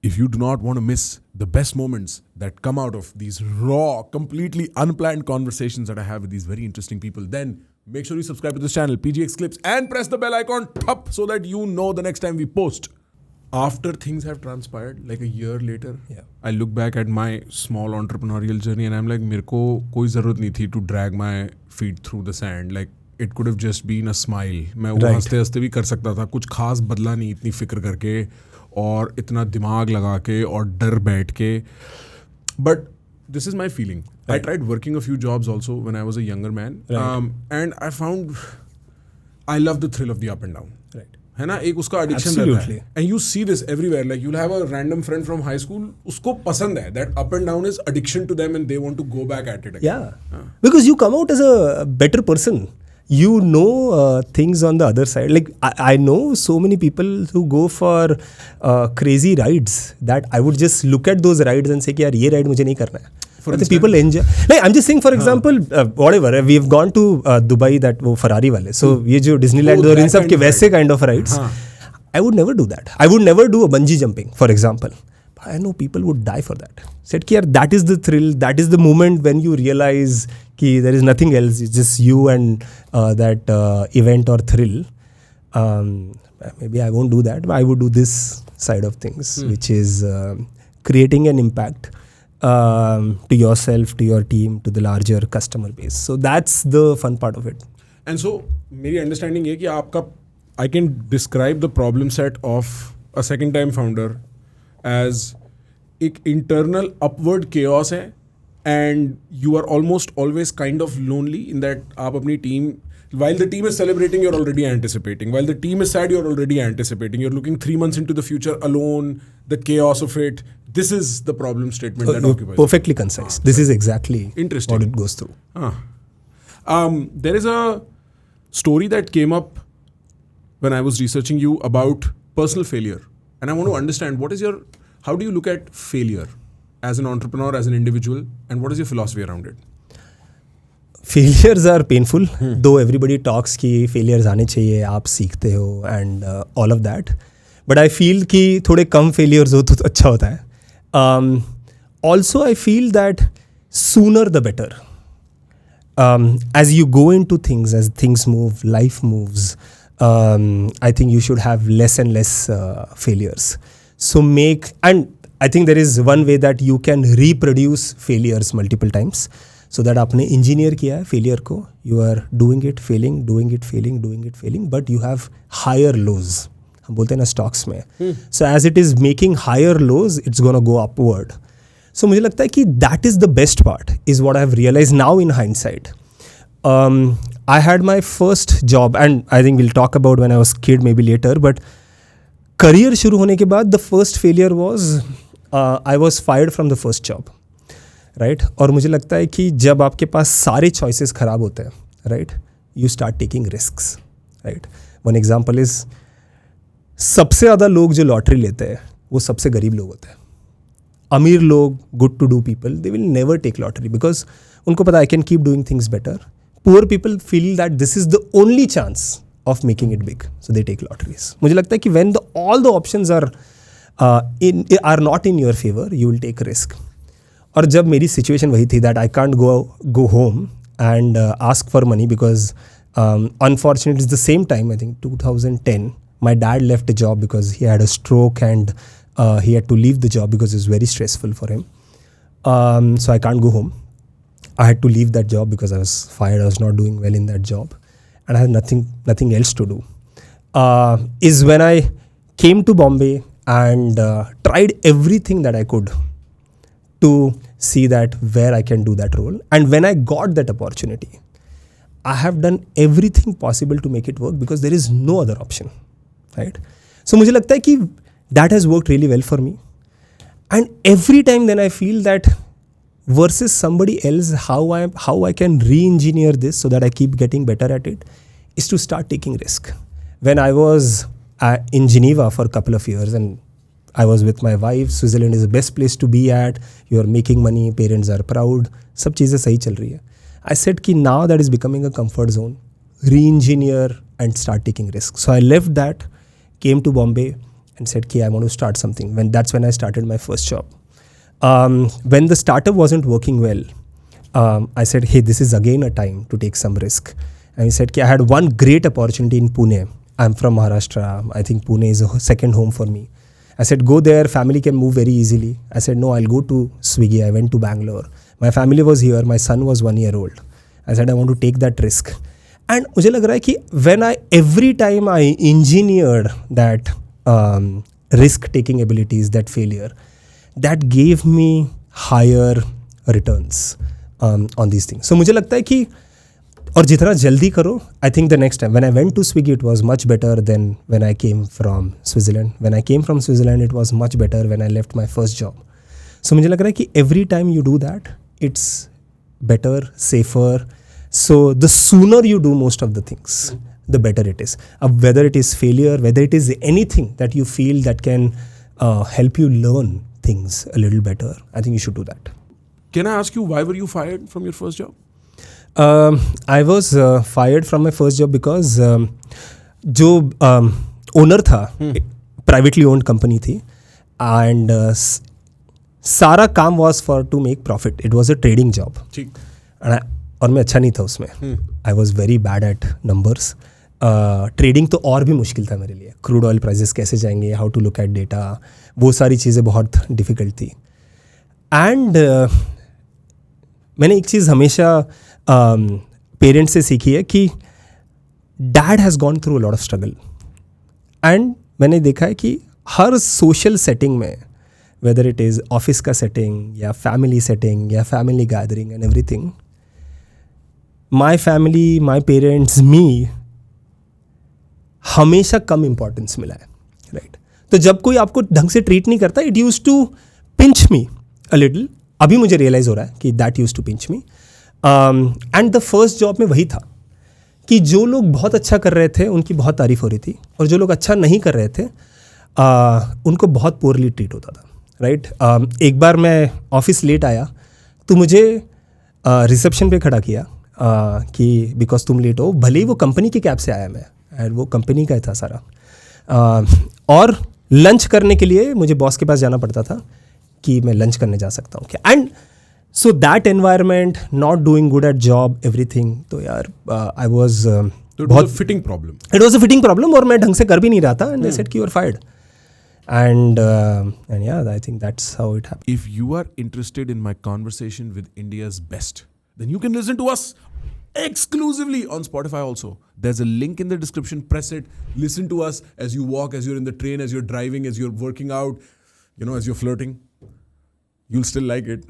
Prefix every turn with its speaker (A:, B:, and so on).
A: if you do not want to miss the best moments that come out of these raw, completely unplanned conversations that I have with these very interesting people, then make sure you subscribe to this channel, PGX Clips, and press the bell icon top so that you know the next time we post. After things have transpired, like a year later, I look back at my small entrepreneurial journey and I'm like, मेरे को कोई ज़रूरत नहीं थी to drag my feet through the sand. Like, it could have just been a smile. मैं वो हंसते हंसते भी कर सकता था. कुछ खास बदला नहीं इतनी फिक्र करके और इतना दिमाग लगा के और डर बैठ के. But this is my feeling. I tried working a few jobs also when I was a younger man. And I found I love the thrill of the up and down. है ना, एक उसका addiction रहता है. And you see this everywhere. Like you'll have a random friend from high school, उसको पसंद है. That up and down is addiction to them and they want to go back at it again.
B: Yeah. Because you come out as a better person. You know things on the other side. Like I know so many people who go for crazy rides that I would just look at those rides and say कि यार ये ride मुझे नहीं करना है. But the people enjoy. Like, I'm just saying, for example, whatever, we've gone to Dubai, that वो Ferrari वाले. So ये जो Disneyland और इन सब के वैसे kind of rides, I would never do that. I would never do a bungee jumping, for example. But I know people would die for that. Said कि यार, that is the thrill, that is the moment when you realize कि there is nothing else, it's just you and that event or thrill. Maybe I won't do that, but I would do this side of things, which is creating an impact to yourself, to your team, to the larger customer base. So that's the fun part of it.
A: And so, मेरी understanding है कि आपका, I can describe the problem set of a second time founder as एक internal upward chaos है, and you are almost always kind of lonely in that आप अपनी team, while the team is celebrating, you're already anticipating. While the team is sad, you're already anticipating. You're looking 3 months into the future alone, the chaos of it. This is the problem statement that occupies.
B: Perfectly concise. This is exactly what it goes through.
A: There is a story that came up when I was researching you about personal failure. And I want to understand how do you look at failure as an entrepreneur, as an individual, and what is your philosophy around it?
B: Failures are painful, though everybody talks कि failures आने चाहिए, आप सीखते हो and all of that. But I feel कि थोड़े कम failures हो तो अच्छा होता है. Also, I feel that sooner the better. As you go into things, as things move, life moves, I think you should have less and less failures. So and I think there is one way that you can reproduce failures multiple times. So that आपने engineer किया है failure को, you are doing it, failing, doing it, failing, doing it, failing, but you have higher lows. हम बोलते हैं ना stocks में. So as it is making higher lows, it's gonna go upward. So मुझे लगता है कि that is the best part, is what I have realized now in hindsight. I had my first job, and I think we'll talk about when I was kid maybe later, but career शुरू होने के बाद the first failure was I was fired from the first job. Right? और मुझे लगता है कि जब आपके पास सारे choices खराब होते हैं, right? You start taking risks, right? One example is सबसे ज़्यादा लोग जो लॉटरी लेते हैं वो सबसे गरीब लोग होते हैं. अमीर लोग, good to do people, they will never take lottery because उनको पता I can keep doing things better. Poor people feel that this is the only chance of making it big, so they take lotteries. मुझे लगता है कि when all the options are not in your favor, you will take risk. और जब मेरी situation वही थी that I can't go home and ask for money because unfortunately it's the same time, I think 2010, my dad left a job because he had a stroke and he had to leave the job because it was very stressful for him. So I can't go home. I had to leave that job because I was fired. I was not doing well in that job and I had nothing else to do. Is when I came to Bombay and tried everything that I could to see that where I can do that role. And when I got that opportunity, I have done everything possible to make it work because there is no other option, right? So मुझे लगता है कि that has worked really well for me. And every time then I feel that versus somebody else, how I can re-engineer this so that I keep getting better at it, is to start taking risk. When I was in Geneva for a couple of years and I was with my wife, Switzerland is the best place to be at, you are making money, parents are proud, सब चीज़ें सही चल रही है. I said कि now that is becoming a comfort zone, re-engineer and start taking risks. So I left that, came to Bombay, and said, "Okay, I want to start something." That's when I started my first job. When the startup wasn't working well, I said, "Hey, this is again a time to take some risk." And he said, "Okay, I had one great opportunity in Pune. I'm from Maharashtra. I think Pune is a second home for me." I said, "Go there. Family can move very easily." I said, "No, I'll go to Swiggy." I went to Bangalore. My family was here. My son was 1 year old. I said, "I want to take that risk." And मुझे लग रहा है कि every time I engineered that risk taking abilities, that failure, that gave me higher returns on these things. So मुझे लगता है कि और जितना जल्दी करो, I think the next time when I went to Swiggy, it was much better than when I came from Switzerland. When I came from Switzerland, it was much better when I left my first job. So मुझे लग रहा है कि every time you do that, it's better, safer. So the sooner you do most of the things, the better it is. Whether it is failure, whether it is anything that you feel that can help you learn things a little better, I think you should do that.
A: Can I ask you, why were you fired from your first job?
B: I was fired from my first job because जो owner था, privately owned company थी, and सारा काम was for to make profit. It was a trading job. और मैं अच्छा नहीं था उसमें. I was very bad at numbers. Trading तो और भी मुश्किल था मेरे लिए. क्रूड ऑयल प्राइजेस कैसे जाएंगे, how to look at data, वो सारी चीज़ें बहुत डिफ़िकल्ट थी. एंड मैंने एक चीज़ हमेशा पेरेंट्स से सीखी है कि dad has gone through a lot of struggle. And मैंने देखा है कि हर सोशल सेटिंग में, वेदर इट इज़ ऑफिस का सेटिंग या family gathering and everything, my family, my parents, me, हमेशा कम इम्पॉर्टेंस मिला है. राइट. तो जब कोई आपको ढंग से ट्रीट नहीं करता, it use to pinch me a little. अभी मुझे रियलाइज़ हो रहा है कि that use to pinch me. And the first job में वही था कि जो लोग बहुत अच्छा कर रहे थे उनकी बहुत तारीफ हो रही थी, और जो लोग अच्छा नहीं कर रहे थे उनको बहुत पोरली ट्रीट होता था. राइट. एक बार मैं ऑफिस लेट आया तो मुझे रिसेप्शन पे खड़ा किया कि बिकॉज तुम लेट हो. भले ही वो कंपनी की कैब से आया मैं, एंड वो कंपनी का ही था सारा. और लंच करने के लिए मुझे बॉस के पास जाना पड़ता था कि मैं लंच करने जा सकता हूँ क्या. And so that environment, not doing good at job, everything, तो यार I was
A: it was a fitting problem.
B: It was a fitting problem, और मैं ढंग से कर भी नहीं रहा था, and they said कि you are fired. And yeah, I think that's how it happened.
A: If you are interested in my conversation with India's best, then you can listen to us exclusively on Spotify also. There's a link in the description. Press it. Listen to us as you walk, as you're in the train, as you're driving, as you're working out, as you're flirting. You'll still like it.